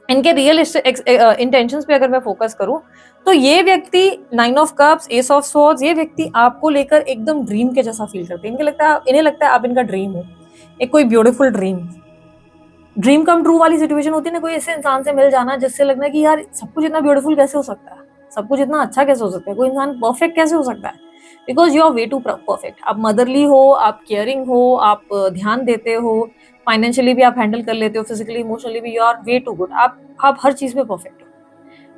Speaker 1: इनके रियल इंटेंशंस पे अगर मैं फोकस करूं तो ये व्यक्ति 9 of cups, S of swords, ये व्यक्ति आपको लेकर एकदम ड्रीम के जैसा फील करते हैं। इन्हें लगता है आप इनका ड्रीम हो, एक कोई ब्यूटीफुल ड्रीम कम ट्रू वाली सिचुएशन होती है ना, कोई ऐसे इंसान से मिल जाना जिससे लगना कि यार सब कुछ इतना ब्यूटीफुल कैसे हो सकता है, सब कुछ इतना अच्छा कैसे हो सकता है, कोई इंसान परफेक्ट कैसे हो सकता है, because you are way too perfect. आप मदरली हो, आप केयरिंग हो, आप ध्यान देते हो, फाइनेंशियली भी आप हैंडल कर लेते हो, फिजिकली इमोशनली भी you are way too good, आप हर चीज में परफेक्ट हो।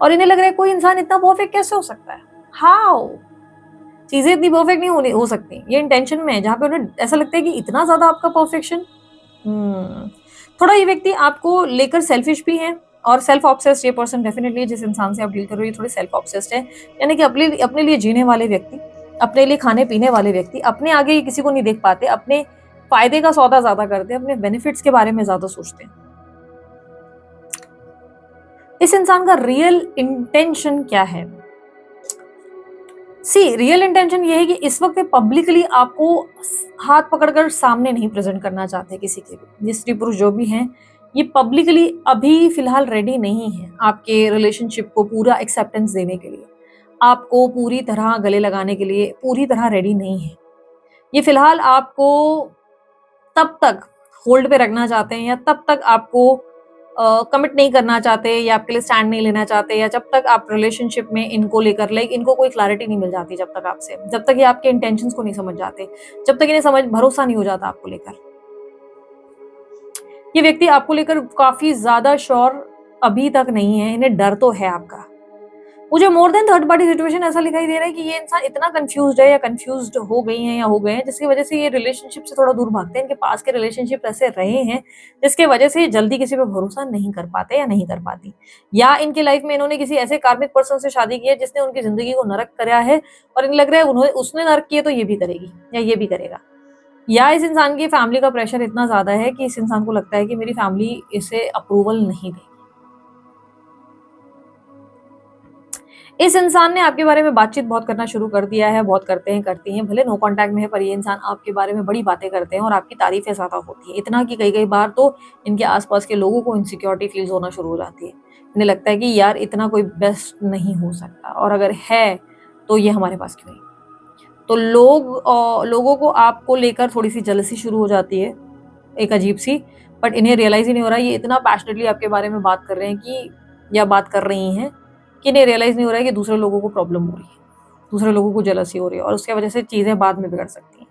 Speaker 1: और इन्हें लग रहा है कोई इंसान इतना परफेक्ट कैसे हो सकता है, हाउ, चीजें इतनी परफेक्ट नहीं हो सकती। ये इंटेंशन में है जहाँ पे उन्हें ऐसा लगता है कि इतना ज्यादा आपका परफेक्शन। थोड़ा ये व्यक्ति आपको लेकर सेल्फिश भी है और सेल्फ ऑब्सेस्ड ये पर्सन डेफिनेटली जिस इंसान से आप डील कर रहे हो ये थोड़े सेल्फ ऑब्सेस्ड है, यानी कि अपने लिए जीने वाले व्यक्ति, अपने लिए खाने पीने वाले व्यक्ति, अपने आगे ये किसी को नहीं देख पाते, अपने फायदे का सौदा ज्यादा करते हैं, अपने बेनिफिट्स के बारे में ज्यादा सोचते हैं। इस इंसान का रियल इंटेंशन क्या है? रियल इंटेंशन ये है कि इस वक्त पब्लिकली आपको हाथ पकड़कर सामने नहीं प्रेजेंट करना चाहते किसी के भी। ये स्त्री पुरुष जो भी हैं ये पब्लिकली अभी फिलहाल रेडी नहीं है आपके रिलेशनशिप को पूरा एक्सेप्टेंस देने के लिए, आपको पूरी तरह गले लगाने के लिए पूरी तरह रेडी नहीं है। ये फिलहाल आपको तब तक होल्ड पे रखना चाहते हैं या तब तक आपको कमिट नहीं करना चाहते या आपके लिए स्टैंड नहीं लेना चाहते, या जब तक आप रिलेशनशिप में इनको लेकर लाइक इनको कोई क्लैरिटी नहीं मिल जाती, जब तक आपसे, जब तक ये आपके इंटेंशंस को नहीं समझ जाते, जब तक इन्हें भरोसा नहीं हो जाता आपको लेकर। ये व्यक्ति आपको लेकर काफी ज्यादा श्योर अभी तक नहीं है, इन्हें डर तो है आपका। मुझे more than third party situation ऐसा दिखाई दे रहा है कि ये इंसान इतना कंफ्यूज्ड है या कंफ्यूज्ड हो गई हैं या हो गए हैं जिसकी वजह से ये रिलेशनशिप से थोड़ा दूर भागते हैं। इनके पास के रिलेशनशिप ऐसे रहे हैं जिसके वजह से ये जल्दी किसी पे भरोसा नहीं कर पाते या नहीं कर पाती, या इनकी लाइफ में इन्होंने किसी ऐसे कार्मिक पर्सन से शादी की है जिसने उनकी जिंदगी को नरक कराया है और इन्हें लग रहा है उसने नरक किया तो ये भी करेगी या ये भी करेगा, या इस इंसान की फैमिली का प्रेशर इतना ज्यादा है कि इस इंसान को लगता है कि मेरी फैमिली इसे अप्रूवल नहीं देगी। इस इंसान ने आपके बारे में बातचीत बहुत करना शुरू कर दिया है, बहुत करती हैं, भले नो कांटेक्ट में है पर ये इंसान आपके बारे में बड़ी बातें करते हैं और आपकी तारीफें ज्यादा होती है, इतना कि कई बार तो इनके आसपास के लोगों को इनसिक्योरिटी फील होना शुरू हो जाती है। इन्हें लगता है कि यार इतना कोई बेस्ट नहीं हो सकता और अगर है तो ये हमारे पास क्यों नहीं। तो लोगों को आपको लेकर थोड़ी सी जलसी शुरू हो जाती है, एक अजीब सी, बट इन्हें रियलाइज ही नहीं हो रहा है ये इतना पैशनेटली आपके बारे में बात कर रहे हैं कि या बात कर रही हैं कि इन्हें रियलाइज नहीं हो रहा है कि दूसरे लोगों को प्रॉब्लम हो रही है, दूसरे लोगों को जेलसी हो रही है और उसके वजह से चीजें बाद में बिगड़ सकती हैं।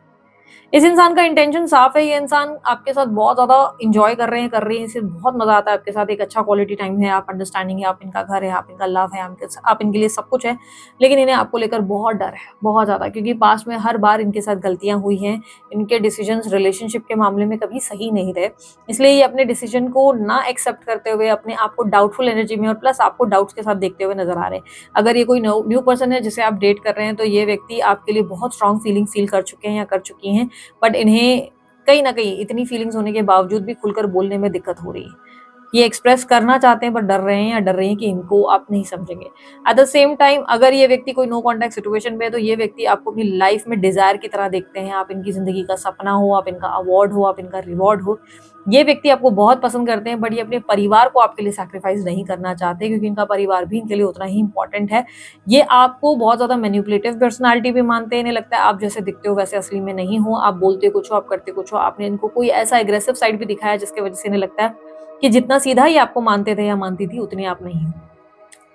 Speaker 1: इस इंसान का इंटेंशन साफ है, ये इंसान आपके साथ बहुत ज्यादा इंजॉय कर रहे हैं, इसे बहुत मजा आता है आपके साथ, एक अच्छा क्वालिटी टाइम है, आप अंडरस्टैंडिंग है, आप इनका घर है, आप इनका लव है, आप इनके लिए सब कुछ है, लेकिन इन्हें आपको लेकर बहुत डर है, बहुत ज्यादा, क्योंकि पास्ट में हर बार इनके साथ गलतियां हुई हैं, इनके डिसीजंस रिलेशनशिप के मामले में कभी सही नहीं रहे, इसलिए ये अपने डिसीजन को ना एक्सेप्ट करते हुए अपने आप को डाउटफुल एनर्जी में और प्लस आपको डाउट्स के साथ देखते हुए नजर आ रहे हैं। अगर ये कोई न्यू पर्सन है जिसे आप डेट कर रहे हैं तो ये व्यक्ति आपके लिए बहुत स्ट्रॉन्ग फीलिंग फील कर चुके हैं या कर चुकी हैं, बट इन्हें कहीं ना कहीं इतनी फीलिंग्स होने के बावजूद भी खुलकर बोलने में दिक्कत हो रही है। ये एक्सप्रेस करना चाहते हैं पर डर रहे हैं या डर रही हैं कि इनको आप नहीं समझेंगे। एट द सेम टाइम अगर ये व्यक्ति कोई नो कॉन्टैक्ट सिचुएशन में है तो ये व्यक्ति आपको अपनी लाइफ में डिजायर की तरह देखते हैं, आप इनकी जिंदगी का सपना हो, आप इनका अवार्ड हो, आप इनका रिवॉर्ड हो। ये व्यक्ति आपको बहुत पसंद करते हैं बट ये अपने परिवार को आपके लिए सैक्रिफाइस नहीं करना चाहते क्योंकि इनका परिवार भी इनके लिए उतना ही इंपॉर्टेंट है। ये आपको बहुत ज्यादा मैनिपुलेटिव पर्सनालिटी भी मानते हैं, इन्हें लगता है आप जैसे दिखते हो वैसे असली में नहीं हो, आप बोलते कुछ हो आप करते कुछ हो। आपने इनको कोई ऐसा एग्रेसिव साइड भी दिखाया जिसकी वजह से इन्हें लगता है कि जितना सीधा ही आपको मानते थे या मानती थी उतनी आप नहीं हो।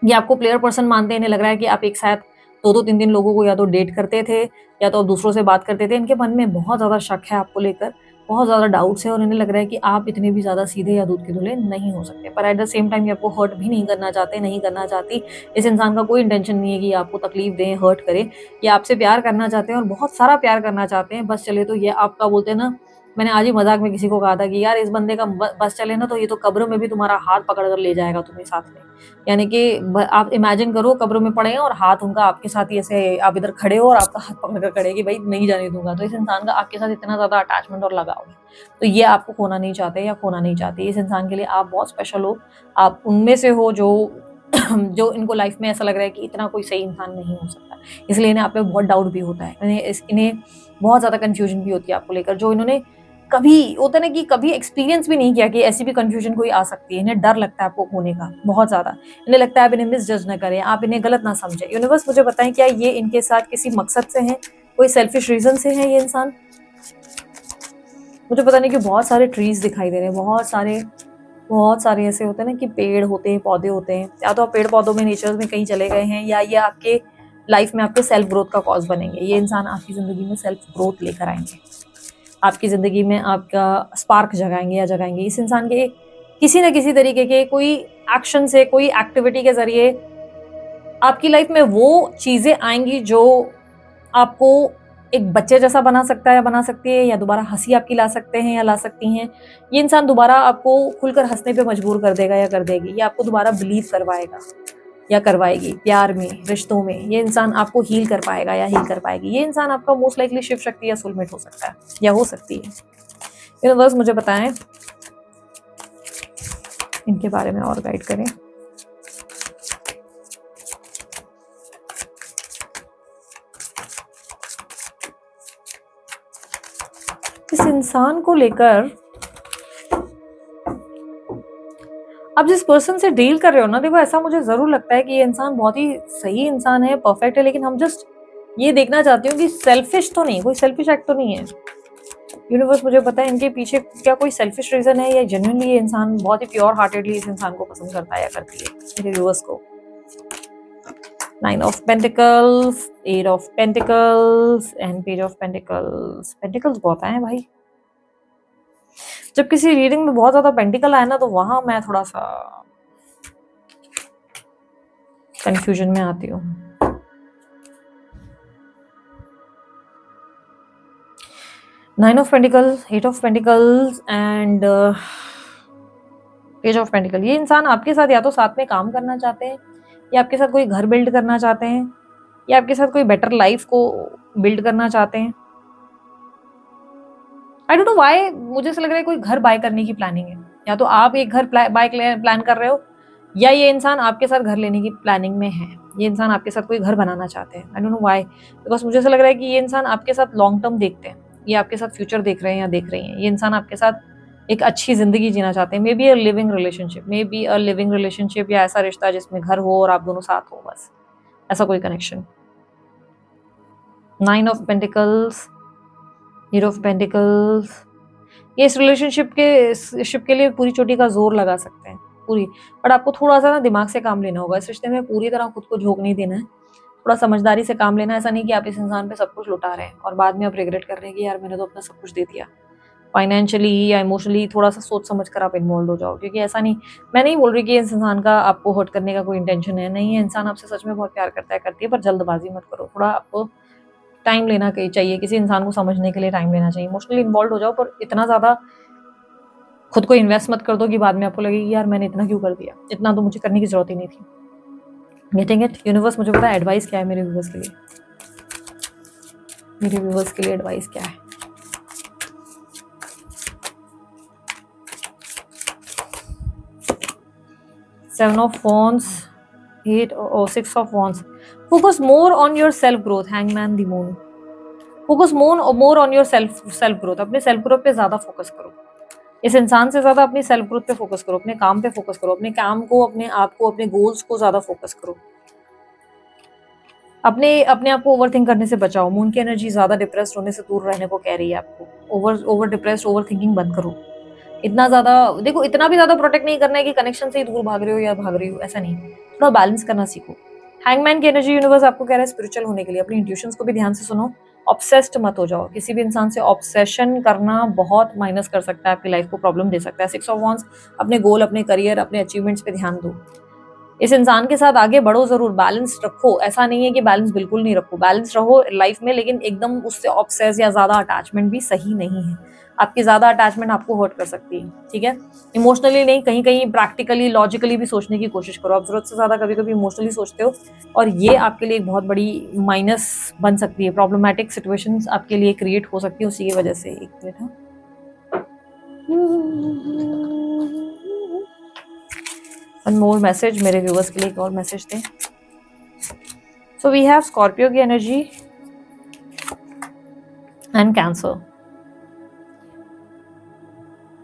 Speaker 1: ये आपको प्लेयर पर्सन मानते हैं, इन्हें लग रहा है कि आप एक साथ 2-3 लोगों को या तो डेट करते थे या तो दूसरों से बात करते थे। इनके मन में बहुत ज्यादा शक है आपको लेकर, बहुत ज्यादा डाउट्स है और इन्हें लग रहा है कि आप इतने भी ज्यादा सीधे या दूध के धुले नहीं हो सकते। पर एट द सेम टाइम ये आपको हर्ट भी नहीं करना चाहते, नहीं करना चाहती। इस इंसान का कोई इंटेंशन नहीं है कि आपको तकलीफ दें, हर्ट करें। ये आपसे प्यार करना चाहते हैं और बहुत सारा प्यार करना चाहते हैं। बस चले तो ये आपका बोलते हैं ना मैंने आज ही मजाक में किसी को कहा था कि यार इस बंदे का बस चले ना तो ये तो कब्र में भी तुम्हारा हाथ पकड़ कर ले जाएगा तुम्हें साथ में। यानी कि आप इमेजिन करो कब्र में पड़े हैं और हाथ उनका आपके साथ ही ऐसे, आप इधर खड़े हो और आपका हाथ पकड़ कर खड़े कि भाई नहीं जाने दूंगा। तो इस इंसान का आपके साथ इतना ज्यादा अटैचमेंट और लगाव है, तो ये आपको खोना नहीं चाहते या खोना नहीं चाहते। इस इंसान के लिए आप बहुत स्पेशल हो, आप उनमें से हो जो जो इनको लाइफ में ऐसा लग रहा है कि इतना कोई सही इंसान नहीं हो सकता, इसलिए इन्हें आप पे बहुत डाउट भी होता है, इन्हें बहुत ज्यादा कंफ्यूजन भी होती है आपको लेकर, जो इन्होंने कभी होता है ना कि कभी एक्सपीरियंस भी नहीं किया कि ऐसी भी कंफ्यूजन कोई आ सकती है। इन्हें डर लगता है आपको खोने का बहुत ज्यादा, इन्हें लगता है आप इन्हें मिसजज ना करें, आप इन्हें गलत ना समझें। यूनिवर्स मुझे बताएं क्या ये इनके साथ किसी मकसद से है, कोई सेल्फिश रीजन से है ये इंसान? मुझे पता नहीं कि बहुत सारे ट्रीज दिखाई दे रहे हैं, बहुत सारे ऐसे होते हैं ना कि पेड़ होते हैं, पौधे होते हैं, या तो आप पेड़ पौधों में नेचर में कहीं चले गए हैं, या ये आपके लाइफ में आपके सेल्फ ग्रोथ का कॉज बनेंगे। ये इंसान आपकी जिंदगी में सेल्फ ग्रोथ लेकर आएंगे, आपकी ज़िंदगी में आपका स्पार्क जगाएंगे या जगाएंगे। इस इंसान के किसी न किसी तरीके के कोई एक्शन से, कोई एक्टिविटी के ज़रिए आपकी लाइफ में वो चीज़ें आएँगी जो आपको एक बच्चे जैसा बना सकता है या बना सकती है, या दोबारा हँसी आपकी ला सकते हैं या ला सकती हैं। ये इंसान दोबारा आपको खुलकर हँसने पे मजबूर कर देगा या कर देगी, या आपको दोबारा बिलीव करवाएगा या करवाएगी प्यार में, रिश्तों में। ये इंसान आपको हील कर पाएगा या हील कर पाएगी। ये इंसान आपका मोस्ट लाइकली शिव शक्ति या सोलमेट हो सकता है या हो सकती है। यूनिवर्स मुझे बताएं इनके बारे में और गाइड करें। इस इंसान को लेकर आप जिस पर्सन से डील कर रहे हो ना, देखो ऐसा मुझे जरूर लगता है कि ये इंसान बहुत ही सही इंसान है, परफेक्ट है, लेकिन हम जस्ट ये देखना चाहते हो कि सेल्फिश तो नहीं, कोई सेल्फिश एक्ट तो नहीं है। यूनिवर्स मुझे पता है इनके पीछे क्या कोई सेल्फिश रीजन है, या जेन्युइनली ये इंसान बहुत ही प्योर हार्टेडली इस इंसान को पसंद करता है या करती है मेरे व्यूअर्स को। 9 of pentacles, 8 of pentacles and page of pentacles. Pentacles बहुत आए हैं भाई। जब किसी रीडिंग में बहुत ज्यादा पेंटिकल आए ना, तो वहां मैं थोड़ा सा कंफ्यूजन में आती हूँ। Nine of pentacle, 8 of pentacles and page of pentacle. ये इंसान आपके साथ या तो साथ में काम करना चाहते हैं, या आपके साथ कोई घर बिल्ड करना चाहते हैं, या आपके साथ कोई बेटर लाइफ को बिल्ड करना चाहते हैं। आई डोंट नो व्हाई मुझे ऐसा लग रहा है कोई घर बाय करने की प्लानिंग है, या तो आप एक घर बाय प्लान कर रहे हो, या ये इंसान आपके साथ घर लेने की प्लानिंग में है। ये इंसान आपके साथ कोई घर बनाना चाहते हैं। I don't know why, because मुझे ऐसा लग रहा है कि ये इंसान आपके साथ लॉन्ग टर्म देखते हैं, ये आपके साथ फ्यूचर देख रहे हैं या देख रही हैं। ये इंसान आपके साथ एक अच्छी जिंदगी जीना चाहते हैं, may be a living relationship, या ऐसा रिश्ता जिसमें घर हो और आप दोनों साथ हो, बस ऐसा कोई connection. 9 of pentacles, 8 of pentacles. ये इस रिलेशनशिप के लिए पूरी चोटी का जोर लगा सकते हैं, पूरी, बट आपको थोड़ा सा ना दिमाग से काम लेना होगा। इस रिश्ते में पूरी तरह खुद को झोंक नहीं देना है, थोड़ा समझदारी से काम लेना है। ऐसा नहीं कि आप इस इंसान पे सब कुछ लुटा रहे हैं और बाद में आप रिग्रेट कर रहे हैं कि यार मैंने तो अपना सब कुछ दे दिया। फाइनेंशियली या इमोशनली थोड़ा सा सोच समझ कर आप इन्वॉल्व हो जाओ, क्योंकि ऐसा नहीं, मैं नहीं बोल रही कि इस इंसान का आपको हर्ट करने का कोई इंटेंशन है, नहीं है। इंसान आपसे सच में बहुत प्यार करता है, करती है, पर जल्दबाजी मत करो। थोड़ा आपको टाइम लेना चाहिए, किसी इंसान को समझने के लिए टाइम लेना चाहिए। इमोशनली इन्वॉल्व हो जाओ, पर इतना ज़्यादा खुद को इन्वेस्ट मत कर दो कि बाद में आपको लगे कि यार मैंने इतना क्यों कर दिया, इतना तो मुझे करने की जरूरत ही नहीं थी। Getting it? यूनिवर्स मुझे पता है एडवाइस क्या है मेरे व्यूवर्स के लिए, मेरे व्यूवर्स के लिए एडवाइस क्या है। सेवन ऑफ वॉन्ड्स, 8 और 6 of wands. Focus more on your self growth, hangman the moon. Focus more on your self growth, अपने सेल्फ ग्रोथ पे ज्यादा फोकस करो। इस इंसान से ज्यादा अपनी सेल्फ ग्रोथ पे फोकस करो, अपने काम पे फोकस करो, अपने काम को, अपने आप को, अपने गोल्स को ज्यादा फोकस करो। अपने आप को ओवरथिंक करने से बचाओ। मून की एनर्जी ज्यादा डिप्रेस्ड होने से दूर रहने को कह रही है आपको। ओवर डिप्रेस्ड, ओवर थिंकिंग बंद करो। इतना ज्यादा देखो, इतना भी ज्यादा प्रोटेक्ट नहीं करना है कि कनेक्शन से ही दूर भाग रहे हो या भाग रही हो, ऐसा नहीं। थोड़ा बैलेंस करना सीखो। हैंगमैन की एनर्जी यूनिवर्स आपको कह रहा है स्पिरिचुअल होने के लिए अपनी इंट्यूशंस को भी ध्यान से सुनो। ऑब्सेस्ड मत हो जाओ, किसी भी इंसान से ऑब्सेशन करना बहुत माइनस कर सकता है, आपकी लाइफ को प्रॉब्लम दे सकता है। 6 ऑफ वॉन्ड्स, अपने गोल, अपने करियर, अपने अचीवमेंट्स पे ध्यान दो। इस इंसान के साथ आगे बढ़ो जरूर, बैलेंस रखो। ऐसा नहीं है कि बैलेंस बिल्कुल नहीं रखो, बैलेंस रहो लाइफ में, लेकिन एकदम उससे ऑब्सेस या ज्यादा अटैचमेंट भी सही नहीं है। आपकी ज्यादा अटैचमेंट आपको हर्ट कर सकती है, ठीक है। इमोशनली नहीं, कहीं कहीं प्रैक्टिकली लॉजिकली भी सोचने की कोशिश करो। आप जरूरत से ज्यादा कभी कभी इमोशनली सोचते हो और ये आपके लिए एक बहुत बड़ी माइनस बन सकती है, प्रॉब्लमेटिक सिचुएशंस आपके लिए क्रिएट हो सकती है उसी की वजह से। एक मिनट, हाँ। वन मोर मैसेज मेरे व्यूअर्स के लिए, एक और मैसेज दें। सो वी हैव स्कॉर्पियो की एनर्जी एंड कैंसर।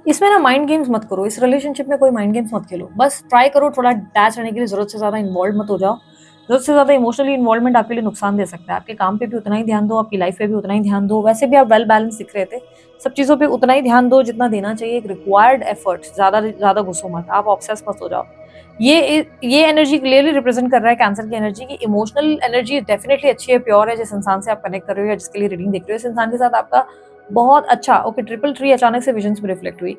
Speaker 1: इसमें ना माइंड गेम्स मत करो, इस रिलेशनशिप में कोई माइंड गेम्स मत खेलो, बस ट्राई करो थोड़ा अटैच रहने के लिए। जरूरत से ज्यादा इन्वॉल्व मत हो जाओ। जरूरत से ज्यादा इमोशनली इन्वॉल्वमेंट आपके लिए नुकसान दे सकता है। आपके काम पे भी उतना ही ध्यान दो, आपकी लाइफ पे भी उतना ही ध्यान दो। वैसे भी आप वेल बैलेंस दिख रहे थे, सब चीजों पे उतना ही ध्यान दो जितना देना चाहिए। एक रिक्वायर्ड एफर्ट, ज्यादा घुसो मत, आप ऑब्सेस मत हो जाओ। ये एनर्जी क्लियरली रिप्रेजेंट कर रहा है कैंसर की एनर्जी की। इमोशनल एनर्जी डेफिनेटली अच्छी है, प्योर है। जिस इंसान से आप कनेक्ट कर रहे हो या जिसके लिए रीडिंग देख रहे हो, इस इंसान के साथ आपका बहुत अच्छा, ओके, ट्रिपल थ्री अचानक से विजन्स में रिफ्लेक्ट हुई।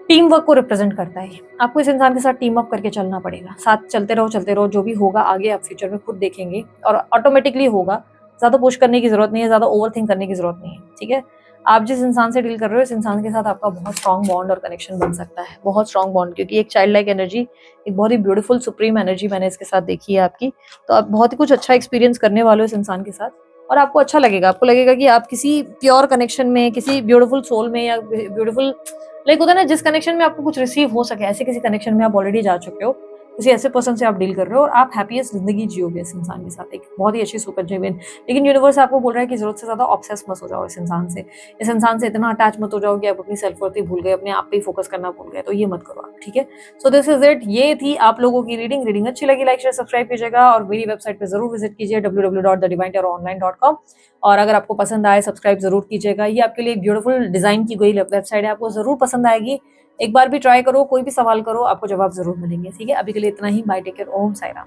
Speaker 1: टीम वर्क को रिप्रेजेंट करता है। आपको इस इंसान के साथ टीम अप करके चलना पड़ेगा। साथ चलते रहो, जो भी होगा आगे आप फ्यूचर में खुद देखेंगे और ऑटोमेटिकली होगा। ज्यादा पुश करने की जरूरत नहीं है, ज्यादा ओवर थिंक करने की जरूरत नहीं है, ठीक है। आप जिस इंसान से डील कर रहे हो, इस इंसान के साथ आपका बहुत स्ट्रॉन्ग बॉन्ड और कनेक्शन बन सकता है, बहुत स्ट्रॉन्ग बॉन्ड, क्योंकि एक चाइल्ड लाइक एनर्जी, एक बहुत ही ब्यूटीफुल सुप्रीम एनर्जी मैंने इसके साथ देखी है आपकी। तो आप बहुत ही कुछ अच्छा एक्सपीरियंस करने वाले हो इस इंसान के साथ और आपको अच्छा लगेगा। आपको लगेगा कि आप किसी प्योर कनेक्शन में, किसी ब्यूटीफुल सोल में या ब्यूटीफुल, लाइक होता है ना, जिस कनेक्शन में आपको कुछ रिसीव हो सके, ऐसे किसी कनेक्शन में आप ऑलरेडी जा चुके हो। किसी ऐसे पर्सन से आप डील कर रहे हो और आप हैप्पीएस्ट जिंदगी जियोगे इस इंसान के साथ, एक बहुत ही अच्छी सुपर जीवन। लेकिन यूनिवर्स आपको बोल रहा है कि जरूरत से ज्यादा ऑब्सेस मत हो जाओ इस इंसान से। इस इंसान से इतना अटैच मत हो जाओ कि आप अपनी सेल्फ वर्थ ही भूल गए, अपने आप पे ही फोकस करना भूल गए। तो ये मत करो आप, ठीक है। So this is it. ये थी आप लोगों की रीडिंग अच्छी लगी लाइक शेयर सब्सक्राइब कीजिएगा और मेरी वेबसाइट पे जरूर विजिट कीजिए www.thedivinetarot.online.com। और अगर आपको पसंद आए सब्सक्राइब जरूर कीजिएगा। ये आपके लिए एक ब्यूटीफुल डिजाइन की गई वेबसाइट है, आपको जरूर पसंद आएगी। एक बार भी ट्राई करो, कोई भी सवाल करो, आपको जवाब जरूर मिलेंगे, ठीक है। अभी के लिए इतना ही। बाय, टेक केयर, ओम साई राम।